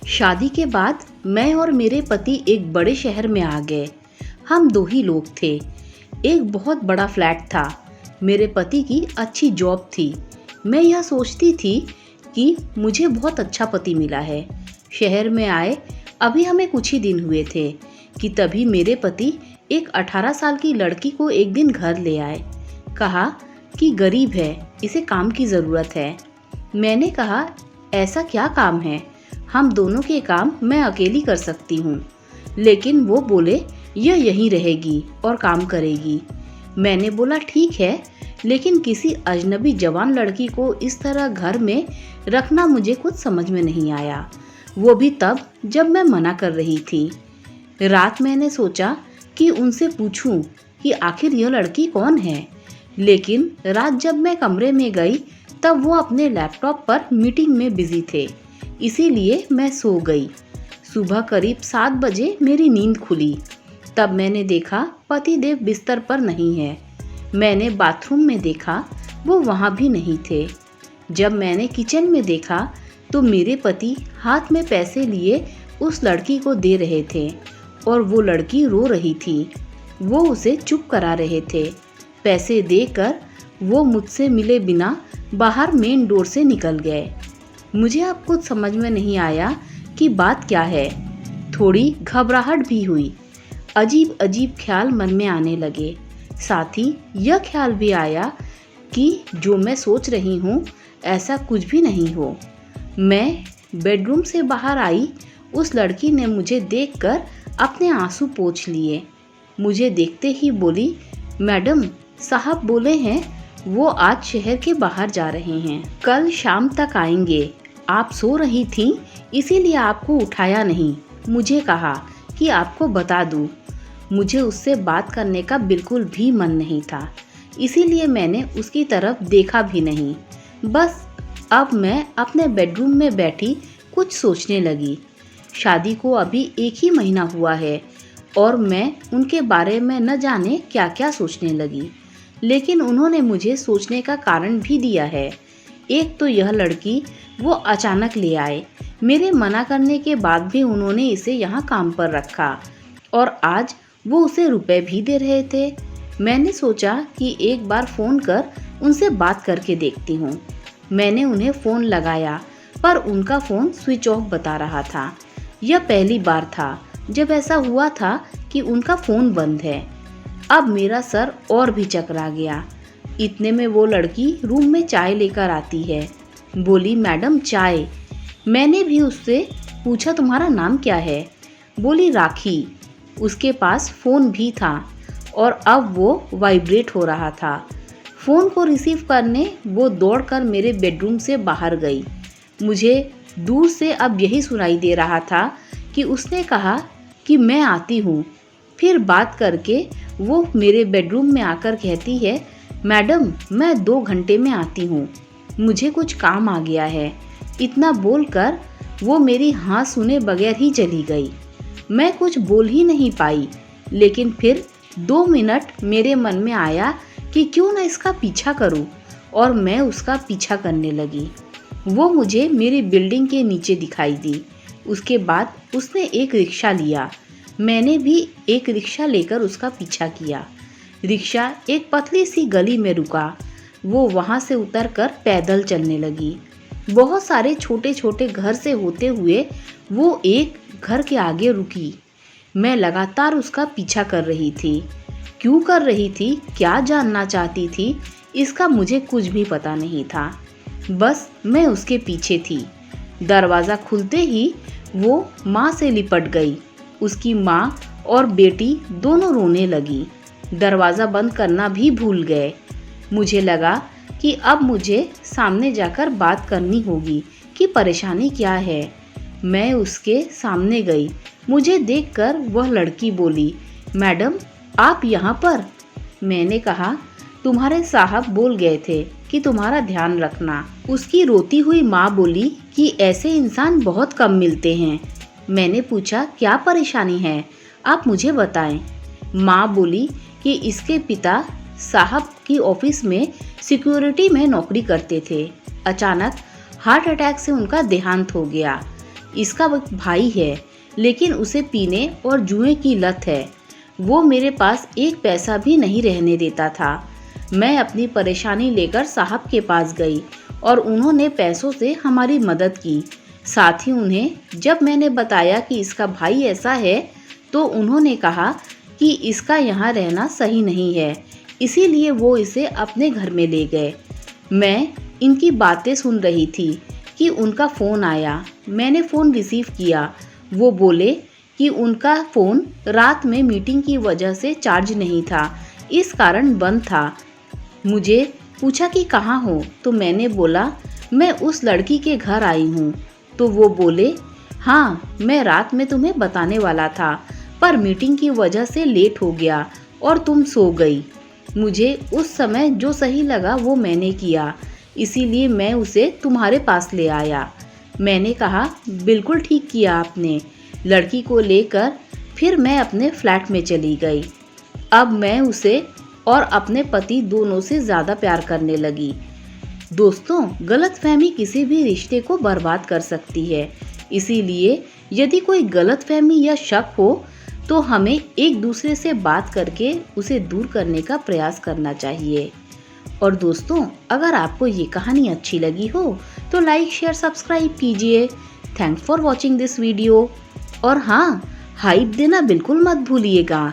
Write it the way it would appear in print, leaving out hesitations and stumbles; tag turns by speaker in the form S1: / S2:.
S1: शादी के बाद मैं और मेरे पति एक बड़े शहर में आ गए। हम दो ही लोग थे। एक बहुत बड़ा फ्लैट था। मेरे पति की अच्छी जॉब थी। मैं यह सोचती थी कि मुझे बहुत अच्छा पति मिला है। शहर में आए अभी हमें कुछ ही दिन हुए थे कि तभी मेरे पति एक 18 साल की लड़की को एक दिन घर ले आए। कहा कि गरीब है, इसे काम की ज़रूरत है। मैंने कहा, ऐसा क्या काम है? हम दोनों के काम मैं अकेली कर सकती हूँ। लेकिन वो बोले, यह यहीं रहेगी और काम करेगी। मैंने बोला, ठीक है, लेकिन किसी अजनबी जवान लड़की को इस तरह घर में रखना मुझे कुछ समझ में नहीं आया, वो भी तब जब मैं मना कर रही थी। रात मैंने सोचा कि उनसे पूछूं कि आखिर यह लड़की कौन है, लेकिन रात जब मैं कमरे में गई तब वो अपने लैपटॉप पर मीटिंग में बिजी थे, इसीलिए मैं सो गई। सुबह करीब 7 बजे मेरी नींद खुली। तब मैंने देखा पतिदेव बिस्तर पर नहीं है। मैंने बाथरूम में देखा, वो वहाँ भी नहीं थे। जब मैंने किचन में देखा तो मेरे पति हाथ में पैसे लिए उस लड़की को दे रहे थे और वो लड़की रो रही थी। वो उसे चुप करा रहे थे। पैसे देकर वो मुझसे मिले बिना बाहर मेन डोर से निकल गए। मुझे अब कुछ समझ में नहीं आया कि बात क्या है। थोड़ी घबराहट भी हुई। अजीब अजीब ख्याल मन में आने लगे। साथ ही यह ख्याल भी आया कि जो मैं सोच रही हूँ ऐसा कुछ भी नहीं हो। मैं बेडरूम से बाहर आई। उस लड़की ने मुझे देखकर अपने आंसू पोंछ लिए। मुझे देखते ही बोली, मैडम, साहब बोले हैं वो आज शहर के बाहर जा रहे हैं, कल शाम तक आएंगे। आप सो रही थीं, इसीलिए आपको उठाया नहीं। मुझे कहा कि आपको बता दूं। मुझे उससे बात करने का बिल्कुल भी मन नहीं था, इसीलिए मैंने उसकी तरफ देखा भी नहीं। बस अब मैं अपने बेडरूम में बैठी कुछ सोचने लगी। शादी को अभी 1 ही महीना हुआ है और मैं उनके बारे में न जाने क्या क्या सोचने लगी। लेकिन उन्होंने मुझे सोचने का कारण भी दिया है। एक तो यह लड़की वो अचानक ले आए। मेरे मना करने के बाद भी उन्होंने इसे यहाँ काम पर रखा और आज वो उसे रुपए भी दे रहे थे। मैंने सोचा कि एक बार फ़ोन कर उनसे बात करके देखती हूँ। मैंने उन्हें फ़ोन लगाया पर उनका फ़ोन स्विच ऑफ बता रहा था। यह पहली बार था जब ऐसा हुआ था कि उनका फ़ोन बंद है। अब मेरा सर और भी चकरा गया। इतने में वो लड़की रूम में चाय लेकर आती है। बोली, मैडम चाय। मैंने भी उससे पूछा, तुम्हारा नाम क्या है? बोली, राखी। उसके पास फ़ोन भी था और अब वो वाइब्रेट हो रहा था। फ़ोन को रिसीव करने वो दौड़कर मेरे बेडरूम से बाहर गई। मुझे दूर से अब यही सुनाई दे रहा था कि उसने कहा कि मैं आती हूँ। फिर बात करके वो मेरे बेडरूम में आकर कहती है, मैडम, मैं 2 घंटे में आती हूँ, मुझे कुछ काम आ गया है। इतना बोलकर वो मेरी हाँ सुने बगैर ही चली गई। मैं कुछ बोल ही नहीं पाई, लेकिन फिर 2 मिनट मेरे मन में आया कि क्यों ना इसका पीछा करूं और मैं उसका पीछा करने लगी। वो मुझे मेरी बिल्डिंग के नीचे दिखाई दी। उसके बाद उसने एक रिक्शा लिया। मैंने भी एक रिक्शा लेकर उसका पीछा किया। रिक्शा एक पतली सी गली में रुका। वो वहाँ से उतरकर पैदल चलने लगी। बहुत सारे छोटे छोटे घर से होते हुए वो एक घर के आगे रुकी। मैं लगातार उसका पीछा कर रही थी। क्यों कर रही थी, क्या जानना चाहती थी, इसका मुझे कुछ भी पता नहीं था। बस मैं उसके पीछे थी। दरवाज़ा खुलते ही वो माँ से लिपट गई। उसकी माँ और बेटी दोनों रोने लगी। दरवाज़ा बंद करना भी भूल गए। मुझे लगा कि अब मुझे सामने जाकर बात करनी होगी कि परेशानी क्या है। मैं उसके सामने गई। मुझे देखकर वह लड़की बोली, मैडम, आप यहाँ पर? मैंने कहा, तुम्हारे साहब बोल गए थे कि तुम्हारा ध्यान रखना। उसकी रोती हुई माँ बोली कि ऐसे इंसान बहुत कम मिलते हैं। मैंने पूछा, क्या परेशानी है, आप मुझे बताएं। माँ बोली कि इसके पिता साहब की ऑफिस में सिक्योरिटी में नौकरी करते थे। अचानक हार्ट अटैक से उनका देहांत हो गया। इसका एक भाई है, लेकिन उसे पीने और जुए की लत है। वो मेरे पास एक पैसा भी नहीं रहने देता था। मैं अपनी परेशानी लेकर साहब के पास गई और उन्होंने पैसों से हमारी मदद की। साथ ही उन्हें जब मैंने बताया कि इसका भाई ऐसा है, तो उन्होंने कहा कि इसका यहाँ रहना सही नहीं है, इसीलिए वो इसे अपने घर में ले गए। मैं इनकी बातें सुन रही थी कि उनका फ़ोन आया। मैंने फ़ोन रिसीव किया। वो बोले कि उनका फ़ोन रात में मीटिंग की वजह से चार्ज नहीं था, इस कारण बंद था। मुझे पूछा कि कहाँ हो, तो मैंने बोला मैं उस लड़की के घर आई हूँ। तो वो बोले हाँ, मैं रात में तुम्हें बताने वाला था, पर मीटिंग की वजह से लेट हो गया और तुम सो गई। मुझे उस समय जो सही लगा वो मैंने किया, इसीलिए मैं उसे तुम्हारे पास ले आया। मैंने कहा बिल्कुल ठीक किया आपने। लड़की को लेकर फिर मैं अपने फ्लैट में चली गई। अब मैं उसे और अपने पति दोनों से ज़्यादा प्यार करने लगी। दोस्तों, गलतफहमी किसी भी रिश्ते को बर्बाद कर सकती है, इसीलिए यदि कोई गलतफहमी या शक हो तो हमें एक दूसरे से बात करके उसे दूर करने का प्रयास करना चाहिए। और दोस्तों, अगर आपको ये कहानी अच्छी लगी हो तो लाइक, शेयर, सब्सक्राइब कीजिए। Thanks for watching this video. और हाँ, हाइप देना बिल्कुल मत भूलिएगा।